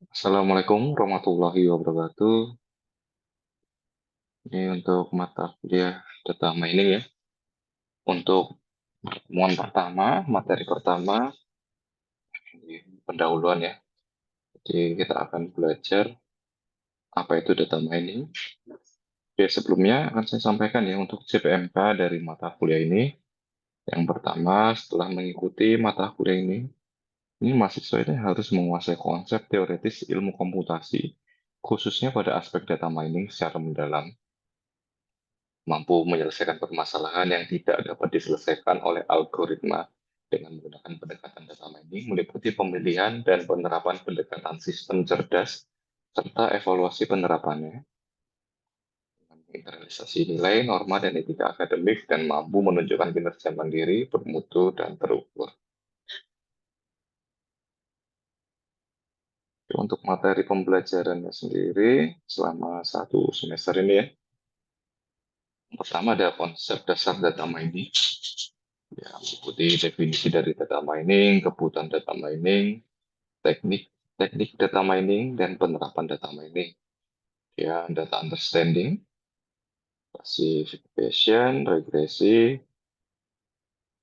Assalamualaikum warahmatullahi wabarakatuh. Ini untuk mata kuliah data mining ya. Untuk pertemuan pertama, materi pertama, ini pendahuluan ya. Jadi kita akan belajar apa itu data mining. Oke, sebelumnya akan saya sampaikan ya untuk CPMK dari mata kuliah ini. Yang pertama, setelah mengikuti mata kuliah ini mahasiswa ini harus menguasai konsep teoritis ilmu komputasi, khususnya pada aspek data mining secara mendalam, mampu menyelesaikan permasalahan yang tidak dapat diselesaikan oleh algoritma dengan menggunakan pendekatan data mining, meliputi pemilihan dan penerapan pendekatan sistem cerdas, serta evaluasi penerapannya, dengan internalisasi nilai, norma, dan etika akademik, dan mampu menunjukkan kinerja mandiri, bermutu, dan terukur. Untuk materi pembelajarannya sendiri, selama 1 semester ini ya, pertama ada konsep dasar data mining, ya, mengikuti definisi dari data mining, kebutuhan data mining, teknik teknik data mining, dan penerapan data mining. Ya, data understanding, classification, regresi,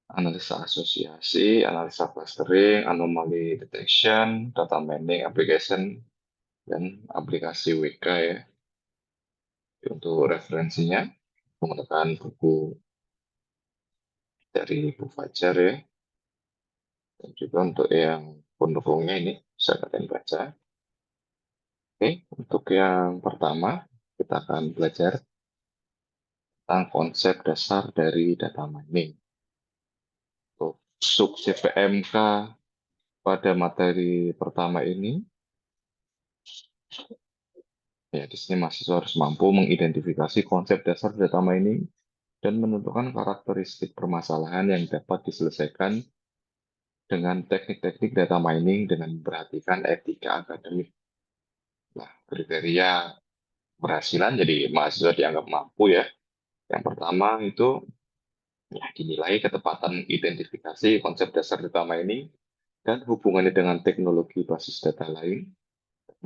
analisa asosiasi, analisa clustering, anomaly detection, data mining application, dan aplikasi WK ya. Untuk referensinya, menggunakan buku dari Bu Fajar ya, dan juga untuk yang pendukungnya ini bisa kalian baca. Oke, untuk yang pertama kita akan belajar tentang konsep dasar dari data mining. Untuk sub CPMK pada materi pertama ini, ya di sini mahasiswa harus mampu mengidentifikasi konsep dasar data mining dan menentukan karakteristik permasalahan yang dapat diselesaikan dengan teknik-teknik data mining dengan memperhatikan etika akademik. Nah, kriteria keberhasilan jadi mahasiswa dianggap mampu ya. Yang pertama itu ya, dinilai ketepatan identifikasi konsep dasar data mining dan hubungannya dengan teknologi basis data lain,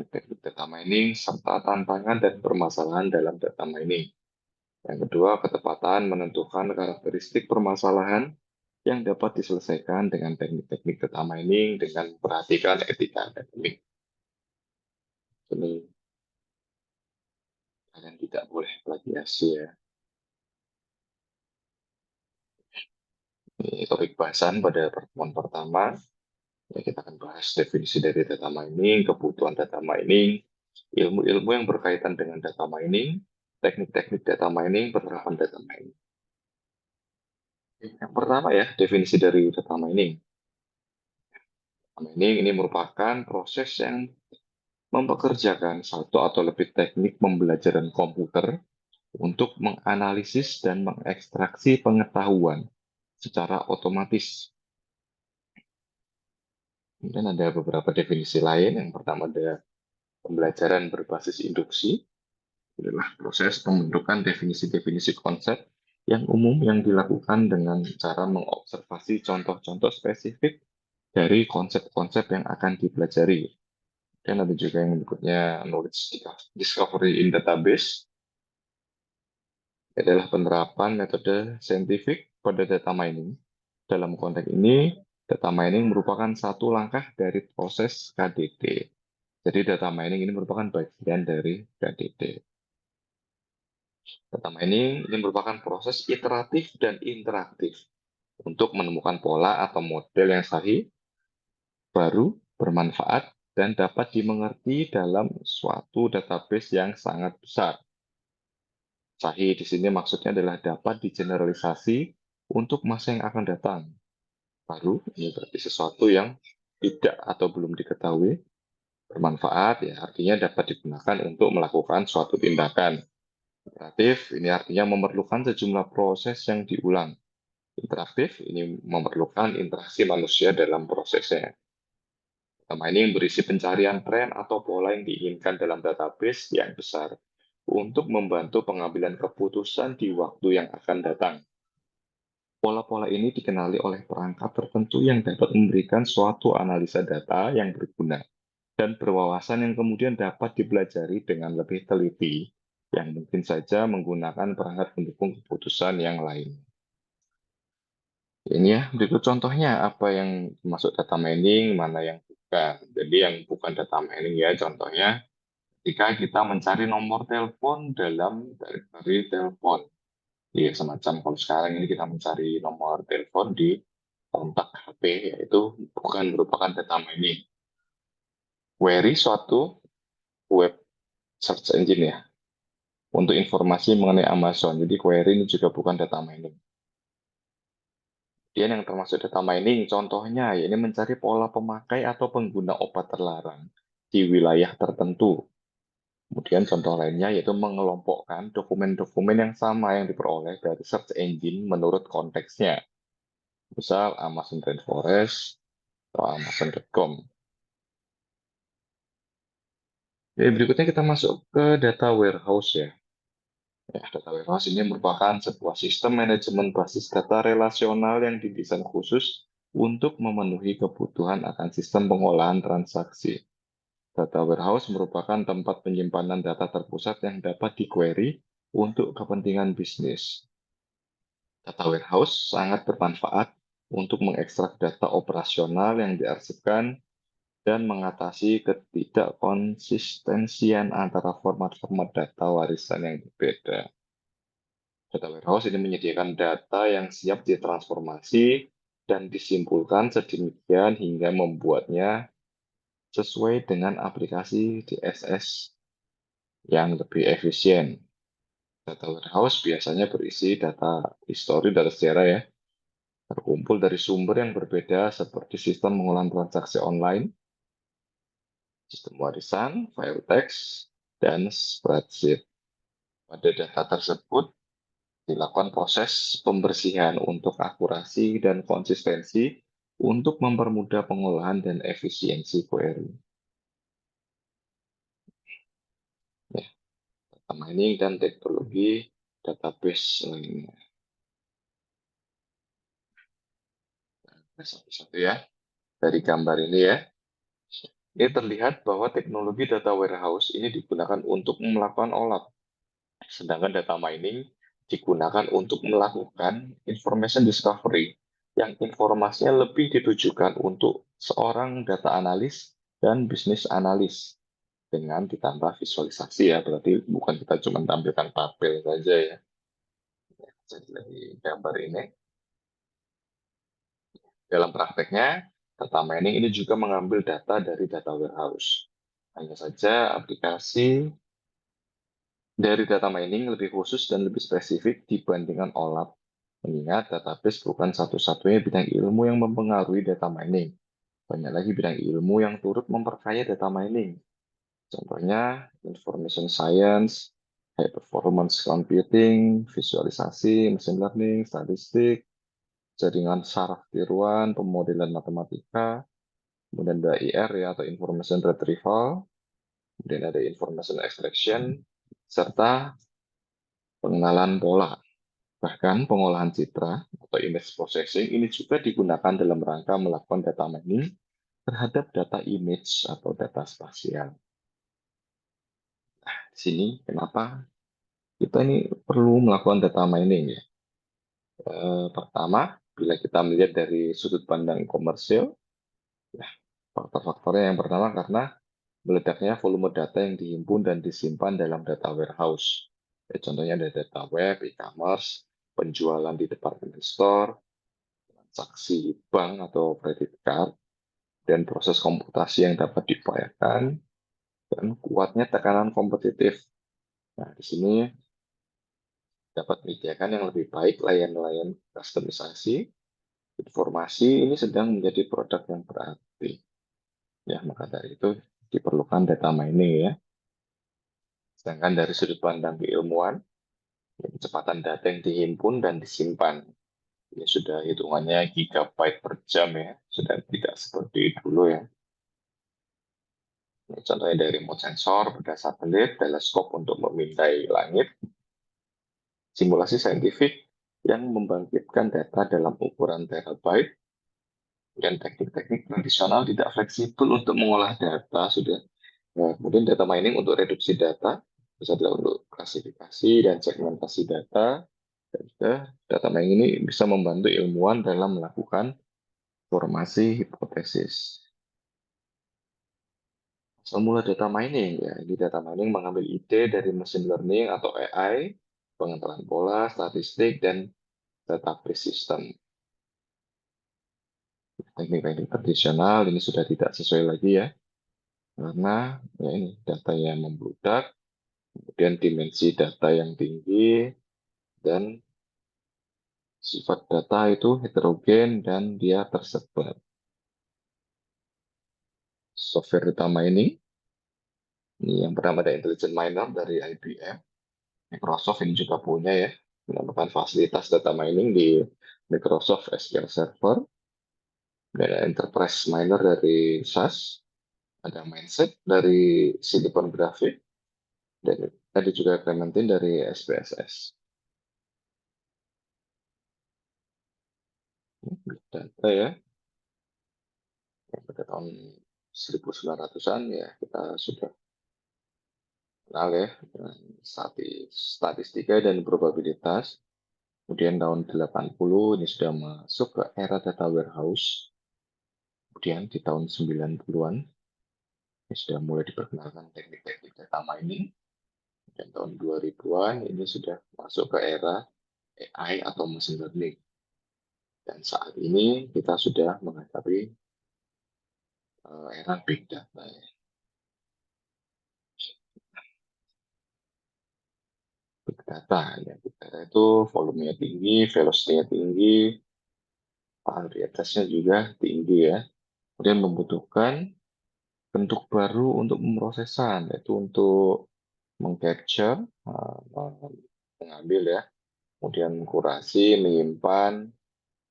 teknik data mining, serta tantangan dan permasalahan dalam data mining. Yang kedua, ketepatan menentukan karakteristik permasalahan yang dapat diselesaikan dengan teknik-teknik data mining dengan memperhatikan etika akademik. Ini kalian tidak boleh plagiasi ya. Ini topik bahasan pada pertemuan pertama. Ya, kita akan bahas definisi dari data mining, kebutuhan data mining, ilmu-ilmu yang berkaitan dengan data mining, teknik-teknik data mining, penerapan data mining. Yang pertama ya, definisi dari data mining. Data mining ini merupakan proses yang mempekerjakan satu atau lebih teknik pembelajaran komputer untuk menganalisis dan mengekstraksi pengetahuan secara otomatis. Kemudian ada beberapa definisi lain. Yang pertama ada pembelajaran berbasis induksi. Adalah proses pembentukan definisi-definisi konsep yang umum yang dilakukan dengan cara mengobservasi contoh-contoh spesifik dari konsep-konsep yang akan dipelajari. Dan ada juga yang menyebutnya knowledge discovery in database, adalah penerapan metode saintifik pada data mining. Dalam konteks ini, data mining merupakan satu langkah dari proses KDD. Jadi data mining ini merupakan bagian dari KDD. Data mining ini merupakan proses iteratif dan interaktif untuk menemukan pola atau model yang sahih, baru, bermanfaat, dan dapat dimengerti dalam suatu database yang sangat besar. Sahih di sini maksudnya adalah dapat digeneralisasi untuk masa yang akan datang. Baru, ini berarti sesuatu yang tidak atau belum diketahui. Bermanfaat, ya artinya dapat digunakan untuk melakukan suatu tindakan. Iteratif, ini artinya memerlukan sejumlah proses yang diulang. Interaktif, ini memerlukan interaksi manusia dalam prosesnya. Data mining berisi pencarian tren atau pola yang diinginkan dalam database yang besar untuk membantu pengambilan keputusan di waktu yang akan datang. Pola-pola ini dikenali oleh perangkat tertentu yang dapat memberikan suatu analisa data yang berguna dan berwawasan yang kemudian dapat dipelajari dengan lebih teliti, yang mungkin saja menggunakan perangkat pendukung keputusan yang lain. Ini ya, berikut contohnya apa yang masuk data mining, mana yang bukan. Jadi yang bukan data mining ya, contohnya ketika kita mencari nomor telepon dalam dari telepon. Ya, semacam kalau sekarang ini kita mencari nomor telepon di kontak HP, yaitu bukan merupakan data mining. Query suatu web search engine ya, untuk informasi mengenai Amazon. Jadi query ini juga bukan data mining. Kemudian yang termasuk data mining, contohnya ya ini mencari pola pemakai atau pengguna obat terlarang di wilayah tertentu. Kemudian contoh lainnya yaitu mengelompokkan dokumen-dokumen yang sama yang diperoleh dari search engine menurut konteksnya. Misal Amazon Rainforest atau Amazon.com. Jadi berikutnya kita masuk ke data warehouse ya. Ya, data warehouse ini merupakan sebuah sistem manajemen basis data relasional yang didesain khusus untuk memenuhi kebutuhan akan sistem pengolahan transaksi. Data warehouse merupakan tempat penyimpanan data terpusat yang dapat di-query untuk kepentingan bisnis. Data warehouse sangat bermanfaat untuk mengekstrak data operasional yang diarsipkan dan mengatasi ketidakkonsistensian antara format-format data warisan yang berbeda. Data warehouse ini menyediakan data yang siap ditransformasi dan disimpulkan sedemikian hingga membuatnya sesuai dengan aplikasi DSS yang lebih efisien. Data warehouse biasanya berisi data histori dari sejarah ya, terkumpul dari sumber yang berbeda seperti sistem pengolahan transaksi online, sistem warisan, file text, dan spreadsheet. Pada data tersebut dilakukan proses pembersihan untuk akurasi dan konsistensi untuk mempermudah pengolahan dan efisiensi query. Ya, data mining dan teknologi database lainnya. Satu-satu ya, dari gambar ini ya. Ini terlihat bahwa teknologi data warehouse ini digunakan untuk melakukan OLAP, sedangkan data mining digunakan untuk melakukan information discovery, yang informasinya lebih ditujukan untuk seorang data analis dan bisnis analis dengan ditambah visualisasi ya, berarti bukan kita cuma tampilkan tabel saja ya. Jadi dari gambar ini, dalam prakteknya, data mining ini juga mengambil data dari data warehouse. Hanya saja aplikasi dari data mining lebih khusus dan lebih spesifik dibandingkan OLAP, mengingat database bukan satu-satunya bidang ilmu yang mempengaruhi data mining. Banyak lagi bidang ilmu yang turut memperkaya data mining. Contohnya, information science, high performance computing, visualisasi, machine learning, statistik, jaringan saraf tiruan, pemodelan matematika, kemudian ada IR ya, atau information retrieval, kemudian ada information extraction, serta pengenalan pola. Bahkan pengolahan citra atau image processing ini juga digunakan dalam rangka melakukan data mining terhadap data image atau data spasial. Di sini kenapa kita ini perlu melakukan data mining ya. Pertama, bila kita melihat dari sudut pandang komersil, ya, faktor-faktornya yang pertama karena meledaknya volume data yang dihimpun dan disimpan dalam data warehouse. Ya, contohnya ada data web, e-commerce, penjualan di department store, transaksi bank atau credit card, dan proses komputasi yang dapat diupayakan, dan kuatnya tekanan kompetitif. Nah, di sini dapat menyediakan yang lebih baik layan-layan customisasi, informasi ini sedang menjadi produk yang berarti. Ya, maka dari itu diperlukan data mining ya. Sedangkan dari sudut pandang keilmuan, kecepatan data yang dihimpun dan disimpan. Ini sudah hitungannya gigabyte per jam ya, sudah tidak seperti dulu ya. Ini contohnya dari remote sensor, benda satelit, teleskop untuk memindai langit, simulasi saintifik yang membangkitkan data dalam ukuran terabyte, Dan teknik-teknik tradisional tidak fleksibel untuk mengolah data sudah. Nah, kemudian data mining untuk reduksi data, bisa dilakukan untuk klasifikasi dan segmentasi data. Dan juga data mining ini bisa membantu ilmuwan dalam melakukan formasi hipotesis. Semula data mining, ya, ini data mining mengambil ide dari machine learning atau AI, pengetahuan pola, statistik, dan database system. Teknik-teknik tradisional ini sudah tidak sesuai lagi ya, karena ya ini data yang membludak, kemudian dimensi data yang tinggi, dan sifat data itu heterogen dan dia tersebar. Software data mining, ini yang pertama ada Intelligent Miner dari IBM. Microsoft ini juga punya ya, menambahkan fasilitas data mining di Microsoft SQL Server. Ada Enterprise Miner dari SAS, ada Mindset dari Silicon Graphic, dan ada juga Clementine dari SPSS. Big data ya, pada tahun 1900-an ya kita sudah kenal ya dengan statistika dan probabilitas. Kemudian tahun 80 ini sudah masuk ke era data warehouse. Kemudian di tahun 90-an ini sudah mulai diperkenalkan teknik-teknik data mining. Dan tahun 2000-an ini sudah masuk ke era AI atau machine learning. Dan saat ini kita sudah menghadapi era big data. Big data ya, big data itu volumenya tinggi, velocity-nya tinggi, varietasnya juga tinggi ya. Kemudian membutuhkan bentuk baru untuk pemrosesan, yaitu untuk mengcapture, mengambil ya, kemudian kurasi, menyimpan,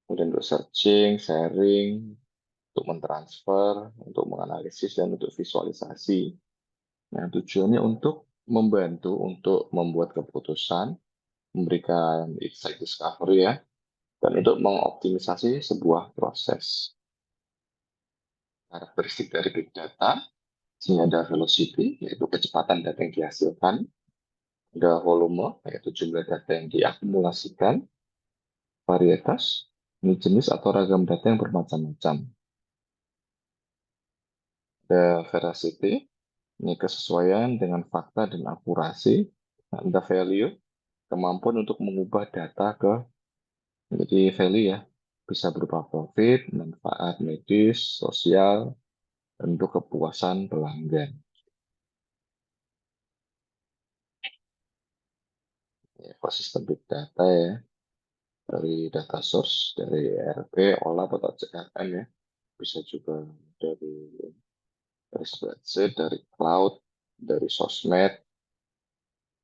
kemudian untuk searching, sharing, untuk mentransfer, untuk menganalisis, dan untuk visualisasi. Nah, tujuannya untuk membantu untuk membuat keputusan, memberikan insight discovery ya, dan untuk mengoptimisasi sebuah proses. Karakteristik dari big data, sehingga ada velocity, yaitu kecepatan data yang dihasilkan, ada volume, yaitu jumlah data yang diakumulasikan, varietas, ini jenis atau ragam data yang bermacam-macam. Ada veracity, ini kesesuaian dengan fakta dan akurasi. Ada value, kemampuan untuk mengubah data ke menjadi value ya. Bisa berupa profit, manfaat medis, sosial, dan untuk kepuasan pelanggan. Ekosistem big data ya, dari data source, dari ERP, OLAP, atau CRM ya. Bisa juga dari spreadsheet, dari cloud, dari sosmed,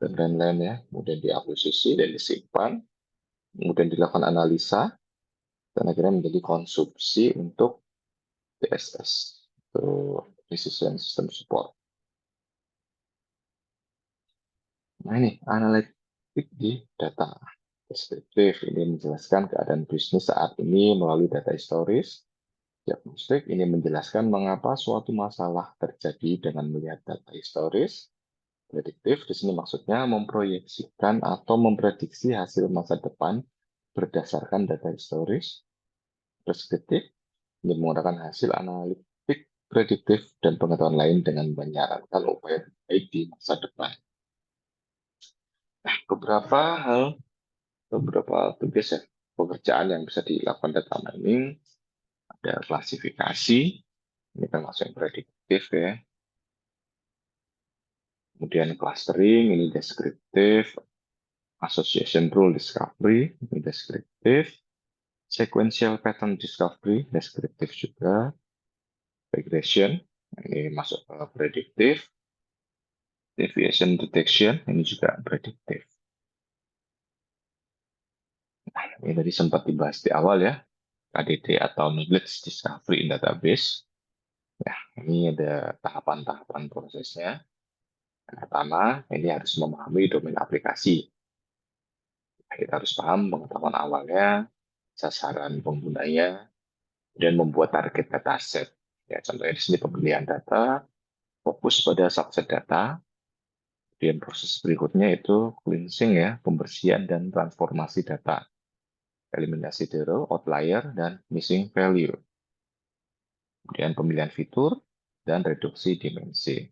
dan lain-lain ya. Kemudian diakuisisi dan disimpan, kemudian dilakukan analisa, dan akhirnya menjadi konsumsi untuk DSS, untuk Decision System Support. Nah ini, analitik di data. Deskriptif ini menjelaskan keadaan bisnis saat ini melalui data historis. Diagnostik ini menjelaskan mengapa suatu masalah terjadi dengan melihat data historis. Prediktif di sini maksudnya memproyeksikan atau memprediksi hasil masa depan berdasarkan data historis. Preskriptif ini menggunakan hasil analitik prediktif dan pengetahuan lain dengan menyarankan upaya terbaik di masa depan. Nah, beberapa tugas ya, pekerjaan yang bisa dilakukan data mining, ada klasifikasi, ini kan masuk yang prediktif ya. Kemudian clustering, ini deskriptif. Association rule discovery, ini deskriptif. Sequential pattern discovery, deskriptif juga. Regression, ini masuk ke prediktif. Deviation detection, ini juga prediktif. Nah, ini tadi sempat dibahas di awal ya, KDD atau Knowledge Discovery in Database. Nah, ini ada tahapan-tahapan prosesnya. Yang pertama, ini harus memahami domain aplikasi. Kita harus paham pengetahuan awalnya, sasaran penggunanya, Kemudian membuat target dataset. Ya, contohnya di sini pemilihan data, fokus pada subset data. Kemudian proses berikutnya itu cleansing ya, pembersihan dan transformasi data. Eliminasi error, outlier, dan missing value. Kemudian pemilihan fitur dan reduksi dimensi.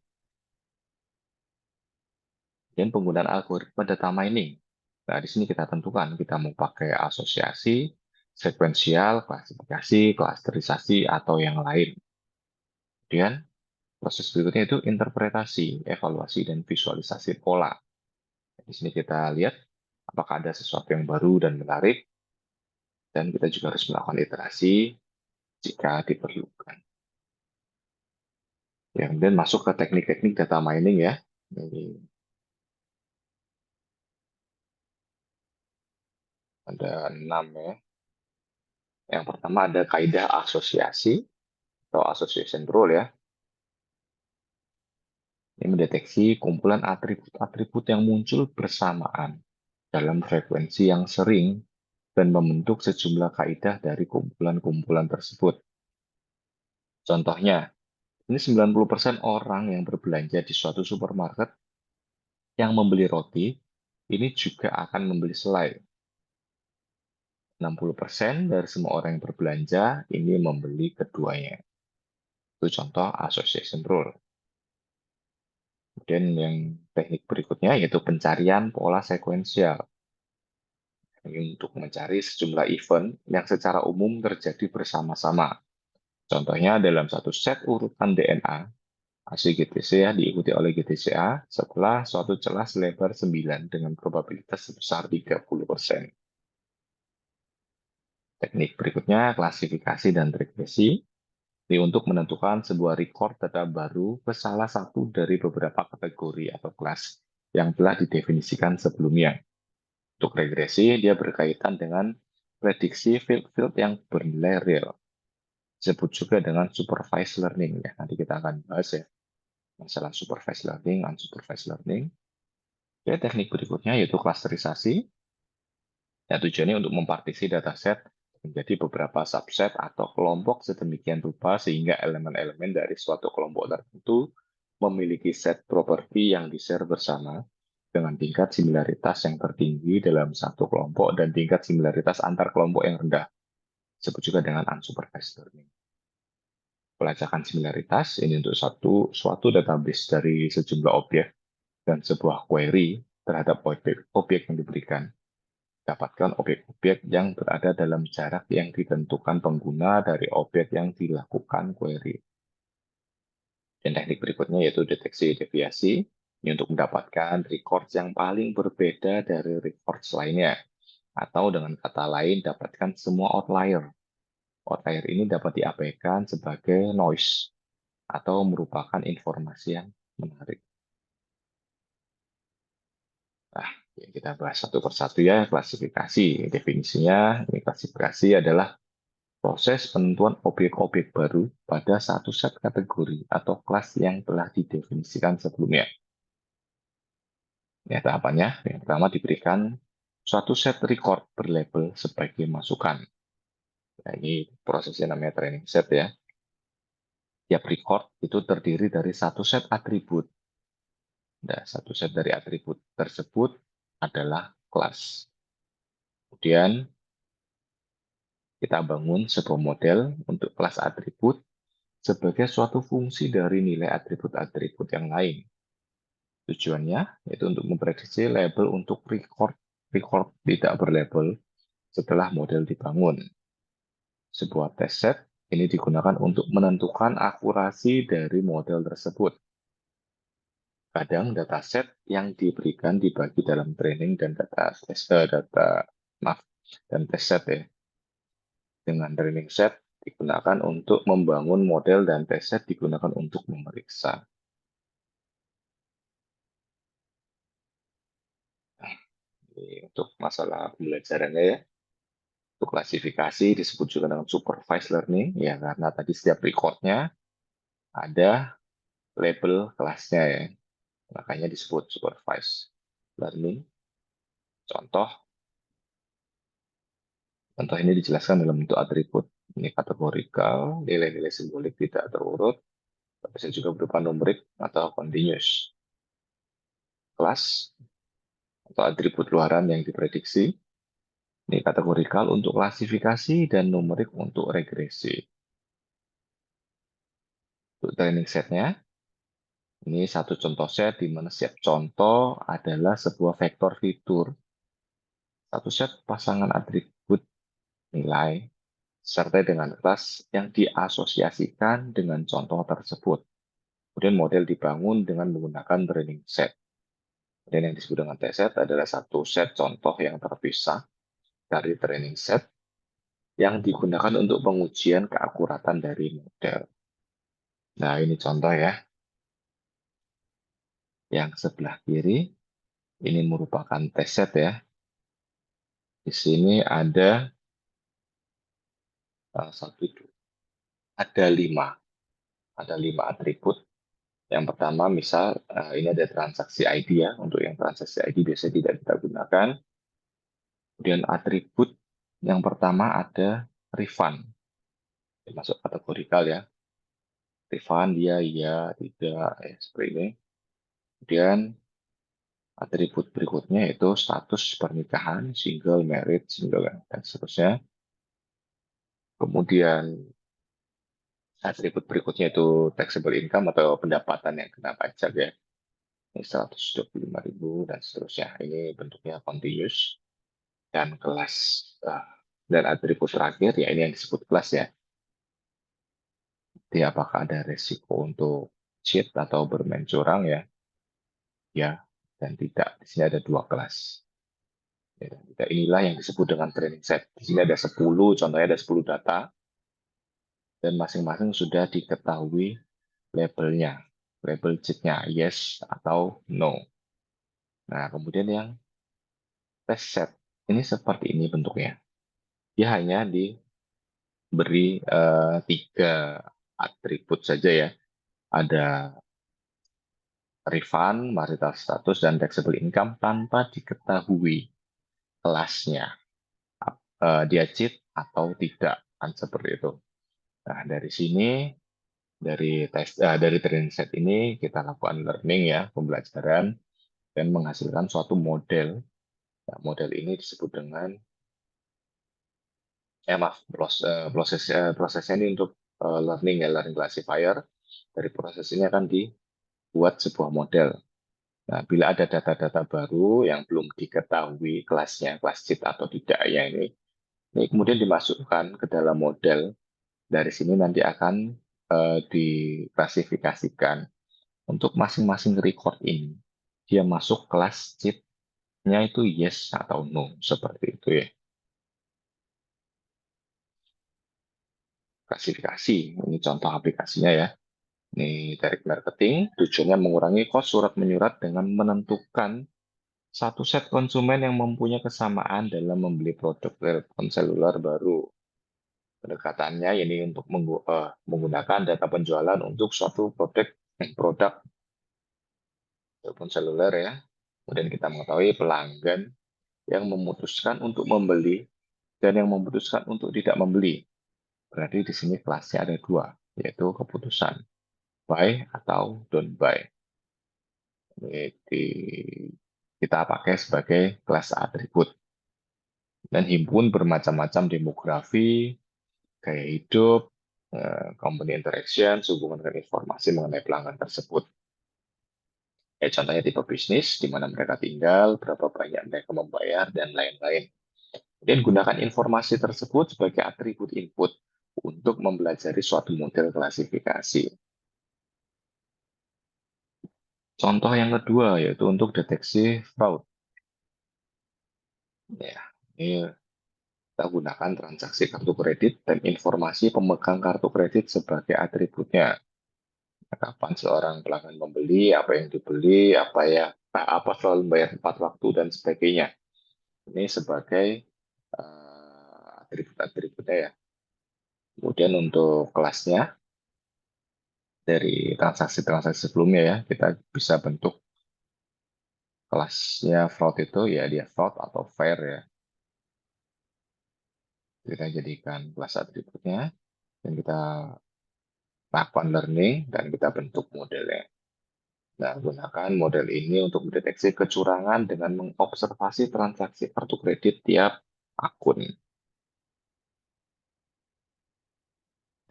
Dan penggunaan algoritma data mining. Nah, di sini kita tentukan kita mau pakai asosiasi, sekuensial, klasifikasi, klasterisasi, atau yang lain. Kemudian proses berikutnya itu interpretasi, evaluasi, dan visualisasi pola. Di sini kita lihat apakah ada sesuatu yang baru dan menarik, dan kita juga harus melakukan iterasi jika diperlukan. Ya, kemudian masuk ke teknik-teknik data mining ya. Ini ada 6 ya. Yang pertama ada kaidah asosiasi atau association rule ya. Ini mendeteksi kumpulan atribut-atribut yang muncul bersamaan dalam frekuensi yang sering dan membentuk sejumlah kaidah dari kumpulan-kumpulan tersebut. Contohnya, ini 90% orang yang berbelanja di suatu supermarket yang membeli roti, ini juga akan membeli selai. 60% dari semua orang yang berbelanja ini membeli keduanya. Itu contoh association rule. Kemudian yang teknik berikutnya yaitu pencarian pola sekuensial. Ini untuk mencari sejumlah event yang secara umum terjadi bersama-sama. Contohnya dalam satu set urutan DNA, ACGTC ya diikuti oleh GTCA setelah suatu celah selebar 9 dengan probabilitas sebesar 30%. Teknik berikutnya klasifikasi dan regresi. Ini untuk menentukan sebuah record data baru ke salah satu dari beberapa kategori atau kelas yang telah didefinisikan sebelumnya. Untuk regresi, dia berkaitan dengan prediksi field-field yang bernilai real. Disebut juga dengan supervised learning. Ya. Nanti kita akan bahas ya masalah supervised learning, unsupervised learning. Ya, teknik berikutnya yaitu klasterisasi. Ya, tujuannya untuk mempartisi dataset menjadi beberapa subset atau kelompok sedemikian rupa sehingga elemen-elemen dari suatu kelompok tertentu memiliki set properti yang di-share bersama dengan tingkat similaritas yang tertinggi dalam satu kelompok dan tingkat similaritas antar kelompok yang rendah. Disebut juga dengan unsupervised learning. Pelacakan similaritas ini untuk suatu database dari sejumlah objek dan sebuah query terhadap objek yang diberikan. Dapatkan objek-objek yang berada dalam jarak yang ditentukan pengguna dari objek yang dilakukan query. Dan teknik berikutnya yaitu deteksi deviasi, ini untuk mendapatkan record yang paling berbeda dari records lainnya. Atau dengan kata lain, dapatkan semua outlier. Outlier ini dapat diabaikan sebagai noise, atau merupakan informasi yang menarik. Nah, kita bahas satu persatu ya, klasifikasi. Definisinya, ini klasifikasi adalah proses penentuan objek-objek baru pada satu set kategori atau kelas yang telah didefinisikan sebelumnya. Ya, tahapannya, yang pertama diberikan suatu set record berlabel sebagai masukan. Nah, ini prosesnya namanya training set ya. Tiap record itu terdiri dari satu set atribut. Nah, satu set dari atribut tersebut adalah kelas. Kemudian kita bangun sebuah model untuk kelas atribut sebagai suatu fungsi dari nilai atribut-atribut yang lain. Tujuannya yaitu untuk memprediksi label untuk record tidak berlabel setelah model dibangun. Sebuah test set ini digunakan untuk menentukan akurasi dari model tersebut. Kadang dataset yang diberikan dibagi dalam training dan test set ya. Dengan training set digunakan untuk membangun model dan test set digunakan untuk memeriksa. Nah, ini untuk masalah pembelajarannya ya. Untuk klasifikasi disebut juga dengan supervised learning ya karena tadi setiap recordnya ada label kelasnya ya. Makanya disebut supervised learning. Contoh ini dijelaskan dalam bentuk atribut. Ini kategorikal, nilai-nilai simbolik tidak terurut, bisa juga berupa numerik atau continuous. Kelas atau atribut luaran yang diprediksi. Ini kategorikal untuk klasifikasi dan numerik untuk regresi. Untuk training setnya, ini satu contoh set di mana setiap contoh adalah sebuah vektor fitur. Satu set pasangan atribut nilai serta dengan kelas yang diasosiasikan dengan contoh tersebut. Kemudian model dibangun dengan menggunakan training set. Dan yang disebut dengan test set adalah satu set contoh yang terpisah dari training set yang digunakan untuk pengujian keakuratan dari model. Nah, ini contoh ya. Yang sebelah kiri, ini merupakan test set ya. Di sini ada satu, ada lima atribut. Yang pertama, misal ini ada transaksi ID ya. Untuk yang transaksi ID biasanya tidak kita gunakan. Kemudian atribut yang pertama ada refund. Masuk kategorikal ya. Refund dia ya tidak seperti ini. Kemudian atribut berikutnya itu status pernikahan, single, married, single, dan seterusnya. Kemudian atribut berikutnya itu taxable income atau pendapatan yang kena pajak ya. Ini 125.000 dan seterusnya. Ini bentuknya continuous dan kelas. Dan atribut terakhir ya ini yang disebut kelas ya. Jadi apakah ada resiko untuk cheat atau bermain curang ya? Ya dan tidak. Di sini ada dua kelas. Ya, inilah yang disebut dengan training set. Di sini ada 10, contohnya ada 10 data, dan masing-masing sudah diketahui labelnya, label cheatnya, yes atau no. Nah, kemudian yang test set, ini seperti ini bentuknya. Dia hanya diberi 3 atribut saja ya. Ada refund, marital status, dan taxable income tanpa diketahui kelasnya. Dia cheat atau tidak, kan seperti itu. Nah, dari sini dari training set ini kita lakukan learning ya, pembelajaran dan menghasilkan suatu model. Nah, model ini disebut dengan maaf, prosesnya ini untuk learning ya, learning classifier. Dari proses ini akan dibuat sebuah model. Nah, bila ada data-data baru yang belum diketahui kelasnya, kelas cheat atau tidak ya ini kemudian dimasukkan ke dalam model. Dari sini nanti akan diklasifikasikan untuk masing-masing record ini. Dia masuk kelas cheat-nya itu yes atau no, seperti itu ya. Klasifikasi, ini contoh aplikasinya ya. Ini direct marketing, tujuannya mengurangi kos surat menyurat dengan menentukan satu set konsumen yang mempunyai kesamaan dalam membeli produk telepon seluler baru. Pendekatannya ini untuk menggunakan data penjualan untuk suatu produk telepon seluler ya. Kemudian kita mengetahui pelanggan yang memutuskan untuk membeli dan yang memutuskan untuk tidak membeli. Berarti di sini kelasnya ada dua, yaitu keputusan buy atau don't buy. Ini kita pakai sebagai kelas atribut. Dan himpun bermacam-macam demografi, gaya hidup, company interaction, hubungan dengan informasi mengenai pelanggan tersebut. Ya, contohnya tipe bisnis, di mana mereka tinggal, berapa banyak mereka membayar, dan lain-lain. Kemudian gunakan informasi tersebut sebagai atribut input untuk mempelajari suatu model klasifikasi. Contoh yang kedua yaitu untuk deteksi fraud. Ya, ini kita gunakan transaksi kartu kredit dan informasi pemegang kartu kredit sebagai atributnya. Kapan seorang pelanggan membeli, apa yang dibeli, apa selalu membayar tepat waktu dan sebagainya. Ini sebagai atribut-atributnya ya. Kemudian untuk kelasnya dari transaksi-transaksi sebelumnya ya, kita bisa bentuk kelasnya fraud itu ya dia fraud atau fair ya. Kita jadikan kelas atributnya, dan kita lakukan learning, dan kita bentuk modelnya. Nah, gunakan model ini untuk mendeteksi kecurangan dengan mengobservasi transaksi kartu kredit tiap akun.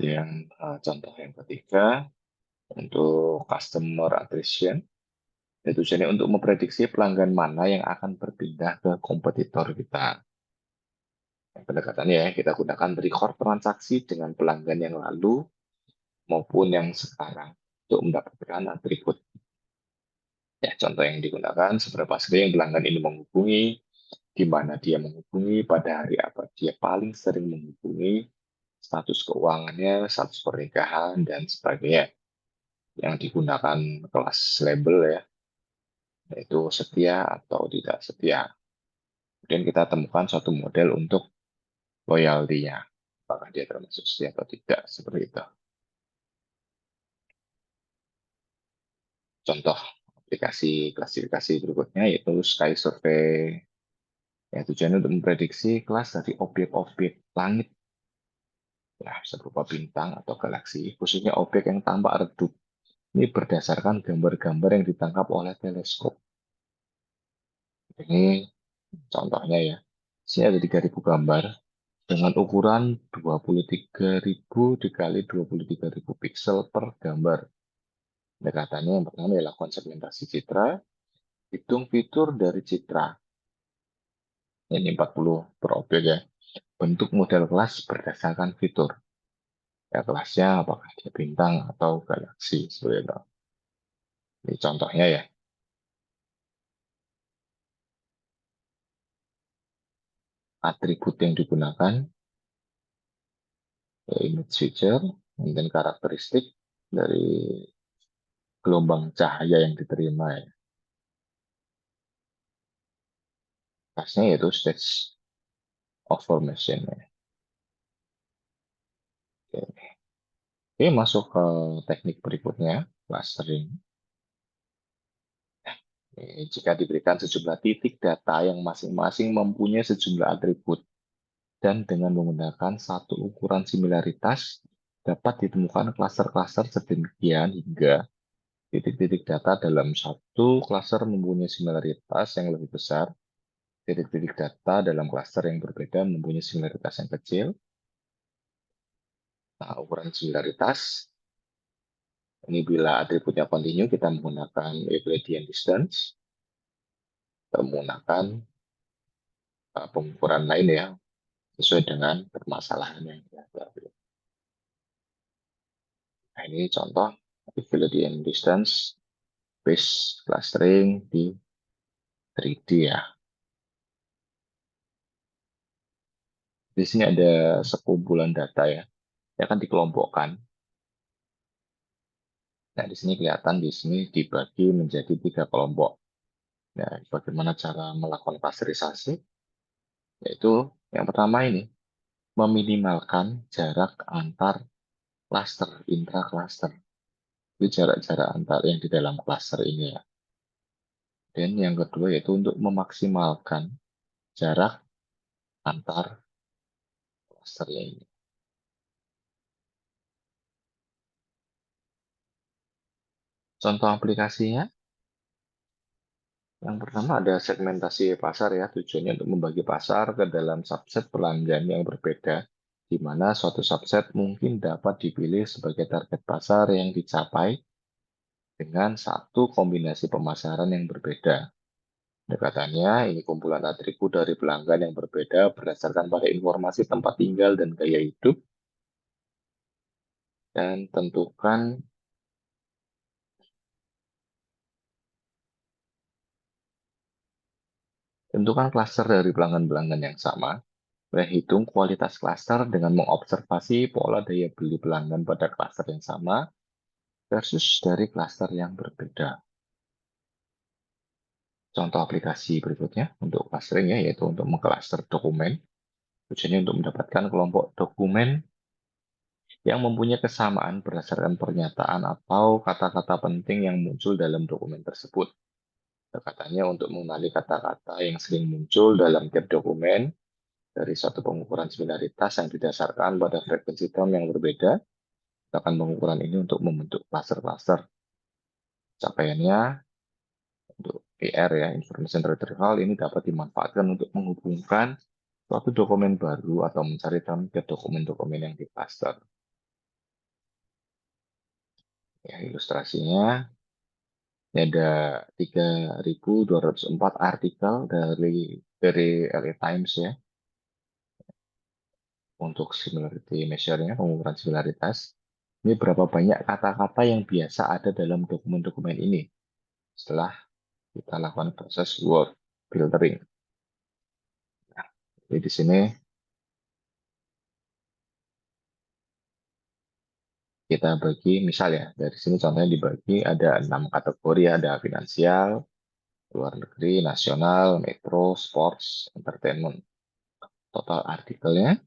Yang contoh yang ketiga, untuk customer attrition, itu tujuannya untuk memprediksi pelanggan mana yang akan berpindah ke kompetitor kita. Pendekatannya ya, kita gunakan record transaksi dengan pelanggan yang lalu maupun yang sekarang untuk mendapatkan atribut. Ya, contoh yang digunakan, seberapa sering pelanggan ini menghubungi, di mana dia menghubungi, pada hari apa dia paling sering menghubungi, status keuangannya, status pernikahan, dan sebagainya. Yang digunakan kelas label ya, yaitu setia atau tidak setia. Kemudian kita temukan suatu model untuk loyalty-nya. Apakah dia termasuk setia atau tidak, seperti itu. Contoh aplikasi klasifikasi berikutnya yaitu Sky Survey. Ya, tujuannya untuk memprediksi kelas dari objek-objek langit, ya, berupa bintang atau galaksi, khususnya objek yang tampak redup. Ini berdasarkan gambar-gambar yang ditangkap oleh teleskop. Ini contohnya ya. Sini ada 3.000 gambar dengan ukuran 23.000 dikali 23.000 piksel per gambar. Pendekatannya yang pertama adalah segmentasi citra, hitung fitur dari citra. Ini 40 per objek ya. Bentuk model kelas berdasarkan fitur. Ya, kelasnya apakah dia bintang atau galaksi, seperti itu. Ini contohnya ya. Atribut yang digunakan, ya, image feature, dan karakteristik dari gelombang cahaya yang diterima ya. Kelasnya yaitu stage of formation ya. Oke. Oke, masuk ke teknik berikutnya, clustering. Jika diberikan sejumlah titik data yang masing-masing mempunyai sejumlah atribut dan dengan menggunakan satu ukuran similaritas dapat ditemukan klaster-klaster sedemikian hingga titik-titik data dalam satu klaster mempunyai similaritas yang lebih besar, titik-titik data dalam klaster yang berbeda mempunyai similaritas yang kecil. Nah, ukuran similaritas ini bila atributnya kontinu kita menggunakan Euclidean distance, kita menggunakan pengukuran lain ya sesuai dengan permasalahan yang dihadapi. Nah, ini contoh Euclidean distance based clustering di 3D ya. Di sini ada sekumpulan data ya, yang akan dikelompokkan. Nah, di sini kelihatan di sini dibagi menjadi 3 kelompok. Nah, bagaimana cara melakukan klasterisasi? Yaitu yang pertama ini, meminimalkan jarak antar cluster, intra-cluster. Itu jarak-jarak antar yang di dalam cluster ini ya. Dan yang kedua yaitu untuk memaksimalkan jarak antar cluster ini. Contoh aplikasinya, yang pertama ada segmentasi pasar ya, tujuannya untuk membagi pasar ke dalam subset pelanggan yang berbeda, di mana suatu subset mungkin dapat dipilih sebagai target pasar yang dicapai dengan satu kombinasi pemasaran yang berbeda. Pendekatannya, ini kumpulan atribut dari pelanggan yang berbeda berdasarkan pada informasi tempat tinggal dan gaya hidup, dan tentukan klaster dari pelanggan-pelanggan yang sama. Menghitung kualitas klaster dengan mengobservasi pola daya beli pelanggan pada klaster yang sama versus dari klaster yang berbeda. Contoh aplikasi berikutnya untuk clustering ya, yaitu untuk mengklaster dokumen. Tujuannya untuk mendapatkan kelompok dokumen yang mempunyai kesamaan berdasarkan pernyataan atau kata-kata penting yang muncul dalam dokumen tersebut. Katanya untuk mengenali kata-kata yang sering muncul dalam tiap dokumen, dari suatu pengukuran similaritas yang didasarkan pada frekuensi term yang berbeda. Gunakan pengukuran ini untuk membentuk klaster-klaster. Capaiannya untuk PR ya, Information Retrieval ini dapat dimanfaatkan untuk menghubungkan suatu dokumen baru atau mencari term ke dokumen-dokumen yang di cluster. Ya, ilustrasinya ini ada 3.204 artikel dari LA Times ya untuk similarity measure-nya, pengukuran similaritas. Ini berapa banyak kata-kata yang biasa ada dalam dokumen-dokumen ini setelah kita lakukan proses word filtering. Nah, jadi di sini kita bagi, misal ya, dari sini contohnya dibagi ada 6 kategori, ada finansial, luar negeri, nasional, metro, sports, entertainment. Total artikelnya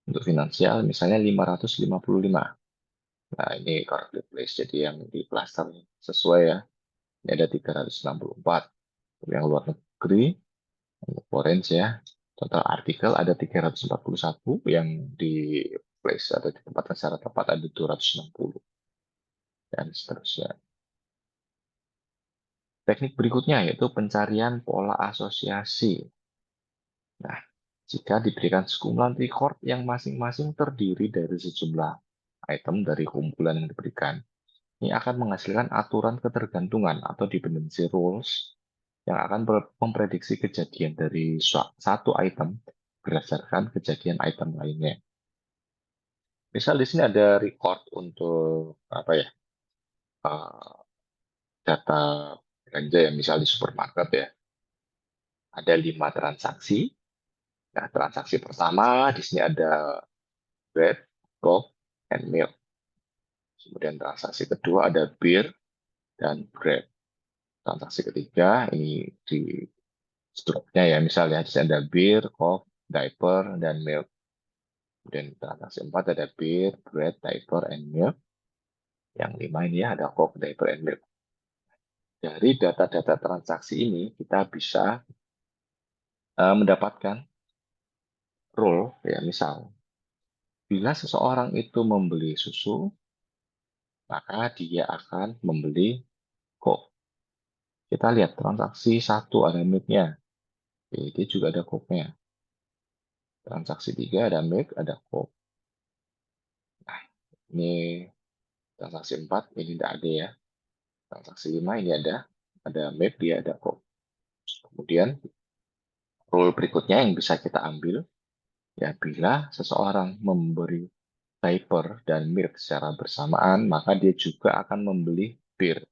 untuk finansial misalnya 555. Nah, ini corrected place, jadi yang di cluster sesuai ya. Ini ada 364. Yang luar negeri, untuk orange ya, total artikel ada 341, yang di place atau ditempatkan secara tepat ada 260, dan seterusnya. Teknik berikutnya yaitu pencarian pola asosiasi. Nah, jika diberikan sekumpulan record yang masing-masing terdiri dari sejumlah item dari kumpulan yang diberikan, ini akan menghasilkan aturan ketergantungan atau dependency rules yang akan memprediksi kejadian dari satu item berdasarkan kejadian item lainnya. Misal di sini ada record untuk apa ya, eh, data belanja ya, misal di supermarket ya, ada 5 transaksi. Nah, transaksi pertama di sini ada bread, coke, and milk. Kemudian transaksi kedua ada beer dan bread. Transaksi ketiga ini di struknya ya, misalnya di sini ada beer, coke, diaper, dan milk. Kemudian transaksi 4 ada beer, bread, diaper, and milk. Yang 5 ini ya ada coke, diaper, and milk. Dari data-data transaksi ini kita bisa mendapatkan rule ya, misal bila seseorang itu membeli susu, maka dia akan membeli coke. Kita lihat transaksi satu ada milk-nya, dia juga ada coke-nya. Transaksi 3 ada milk, ada coke. Nah, ini transaksi 4 ini tidak ada ya. Transaksi 5 ini ada milk, dia ada coke. Kemudian rule berikutnya yang bisa kita ambil, ya bila seseorang memberi diaper dan milk secara bersamaan, maka dia juga akan membeli bir.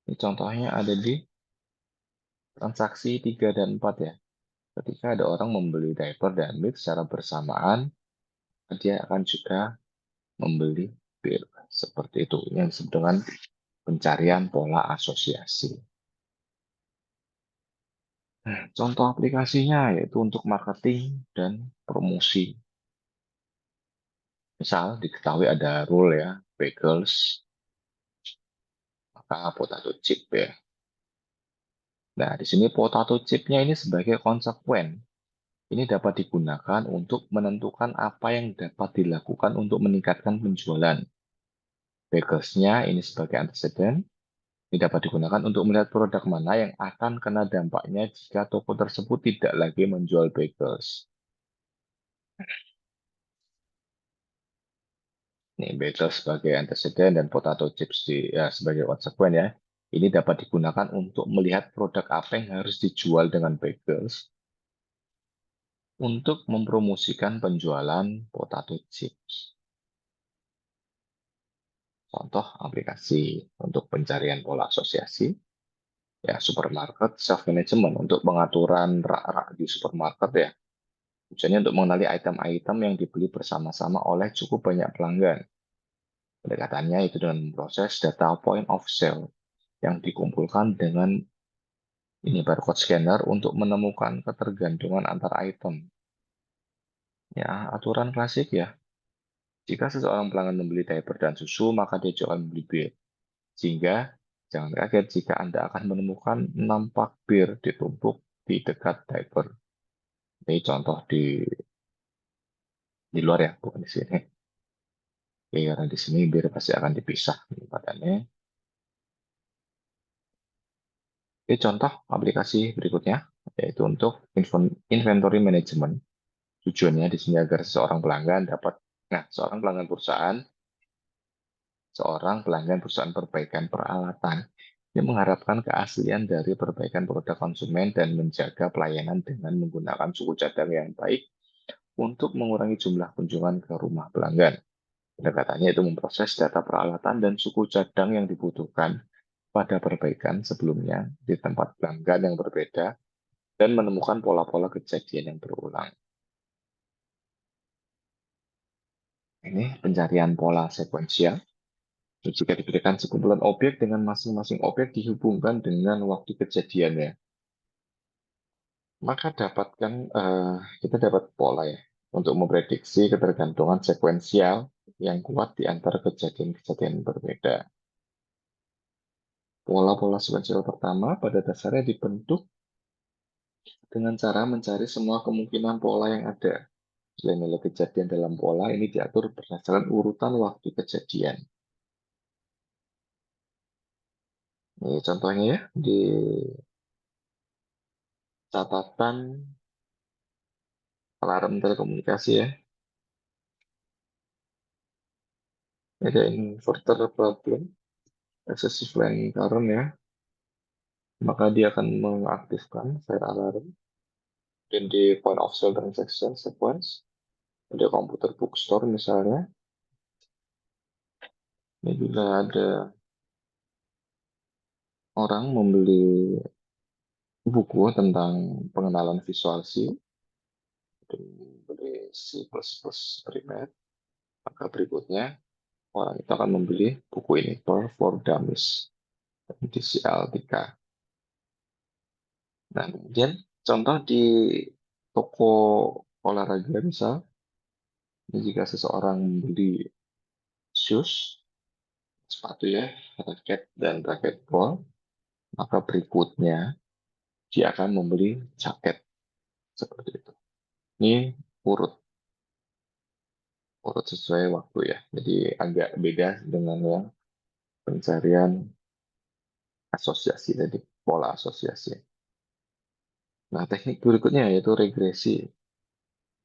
Ini contohnya ada di transaksi 3 dan 4 ya. Ketika ada orang membeli diaper dan milk secara bersamaan, dia akan juga membeli bir. Seperti itu. Ini yang disebut dengan pencarian pola asosiasi. Nah, contoh aplikasinya yaitu untuk marketing dan promosi. Misal diketahui ada rule ya, bagels, maka potato chip ya. Nah, di sini potato chip-nya ini sebagai konsekuen. Ini dapat digunakan untuk menentukan apa yang dapat dilakukan untuk meningkatkan penjualan. Bagelsnya ini sebagai antecedent. Ini dapat digunakan untuk melihat produk mana yang akan kena dampaknya jika toko tersebut tidak lagi menjual bagels. Ini bagels sebagai antecedent dan potato chips sebagai konsekuen ya. Ini dapat digunakan untuk melihat produk apa yang harus dijual dengan bagels untuk mempromosikan penjualan potato chips. Contoh aplikasi untuk pencarian pola asosiasi, ya supermarket self-management untuk pengaturan rak-rak di supermarket ya. Tujuannya untuk mengenali item-item yang dibeli bersama-sama oleh cukup banyak pelanggan. Pendekatannya itu dengan proses data point of sale yang dikumpulkan dengan ini barcode scanner untuk menemukan ketergantungan antar item. Ya, aturan klasik ya. Jika seseorang pelanggan membeli diaper dan susu, maka dia juga akan membeli bir. Sehingga Jangan kaget jika Anda akan menemukan 6 pak bir ditumpuk di dekat diaper. Ini contoh di luar ya, bukan di sini. Oke, karena di sini bir pasti akan dipisah penempatannya. Oke, contoh aplikasi berikutnya, yaitu untuk inventory management. Tujuannya di sini agar seorang pelanggan perusahaan perbaikan peralatan yang mengharapkan keaslian dari perbaikan produk konsumen dan menjaga pelayanan dengan menggunakan suku cadang yang baik untuk mengurangi jumlah kunjungan ke rumah pelanggan. Pendekatannya itu memproses data peralatan dan suku cadang yang dibutuhkan pada perbaikan sebelumnya di tempat pelanggan yang berbeda dan menemukan pola-pola kejadian yang berulang. Ini pencarian pola sekuensial. Jika diberikan sekumpulan objek dengan masing-masing objek dihubungkan dengan waktu kejadiannya, maka kita dapat pola ya untuk memprediksi ketergantungan sekuensial yang kuat di antara kejadian-kejadian berbeda. Pola-pola sekuensial pertama pada dasarnya dibentuk dengan cara mencari semua kemungkinan pola yang ada. Nilai-nilai kejadian dalam pola ini diatur berdasarkan urutan waktu kejadian. Ini contohnya ya, di catatan alarm telekomunikasi ya. Ada inverter problem, excessive line current ya. Maka dia akan mengaktifkan fire alarm. Dan di point of sale transaction sequence, ada komputer bookstore misalnya. Ini juga ada orang membeli buku tentang pengenalan visual C, dan membeli C++ primer. Maka berikutnya, orang itu akan membeli buku ini, Perl for Dummies, edisi L3. Nah, kemudian contoh di toko olahraga misal, ini jika seseorang membeli shoes, sepatu ya, raket dan racquetball, maka berikutnya dia akan membeli jaket seperti itu. Ini urut urut sesuai waktu ya. Jadi agak beda dengan yang pencarian asosiasi tadi, pola asosiasi. Nah, teknik berikutnya yaitu regresi.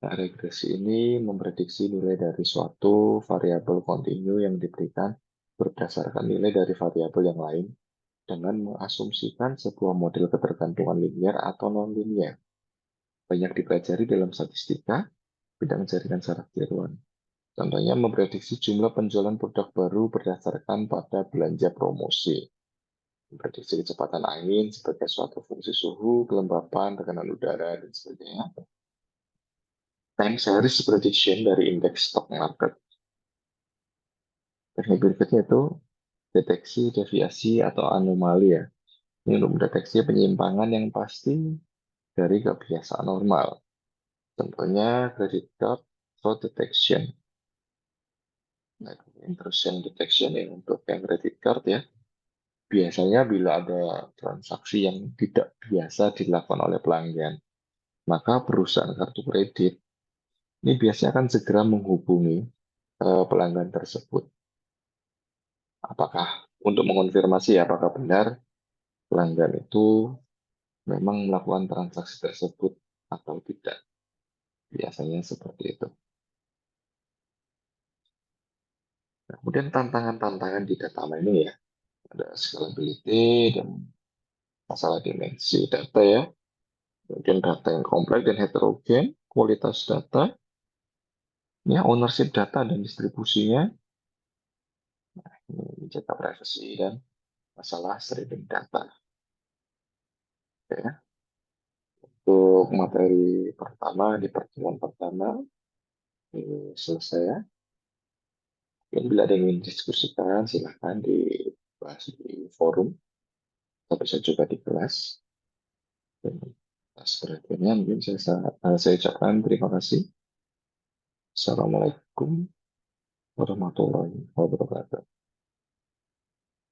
Nah, regresi ini memprediksi nilai dari suatu variabel kontinu yang diberikan berdasarkan nilai dari variabel yang lain dengan mengasumsikan sebuah model ketergantungan linear atau non-linear. Banyak dipelajari dalam statistika, bidang jaringan saraf tiruan. Contohnya memprediksi jumlah penjualan produk baru berdasarkan pada belanja promosi. Memprediksi kecepatan angin sebagai suatu fungsi suhu, kelembapan, tekanan udara, dan sebagainya. Time series prediction dari indeks stock market. Teknik berikutnya itu deteksi deviasi atau anomali ya. Ini untuk mendeteksi penyimpangan yang pasti dari kebiasaan normal. Contohnya credit card fraud detection. Nah, intrusion detection ya untuk yang credit card ya. Biasanya bila ada transaksi yang tidak biasa dilakukan oleh pelanggan, maka perusahaan kartu kredit ini biasanya akan segera menghubungi pelanggan tersebut. Apakah untuk mengonfirmasi apakah benar pelanggan itu memang melakukan transaksi tersebut atau tidak. Biasanya seperti itu. Nah, kemudian tantangan-tantangan di data mining ya. Ada scalability dan masalah dimensi data ya. Kemudian data yang kompleks dan heterogen, kualitas data, ya, ownership data dan distribusinya, ini menjaga privacy dan masalah streaming data. Oke, ya. Untuk materi pertama di pertemuan pertama ini selesai ya. Mungkin bila ada yang ingin diskusikan, silahkan dibahas di forum atau bisa juga di kelas. Dan atas perhatiannya mungkin saya ucapkan terima kasih. Assalamualaikum warahmatullahi wabarakatuh.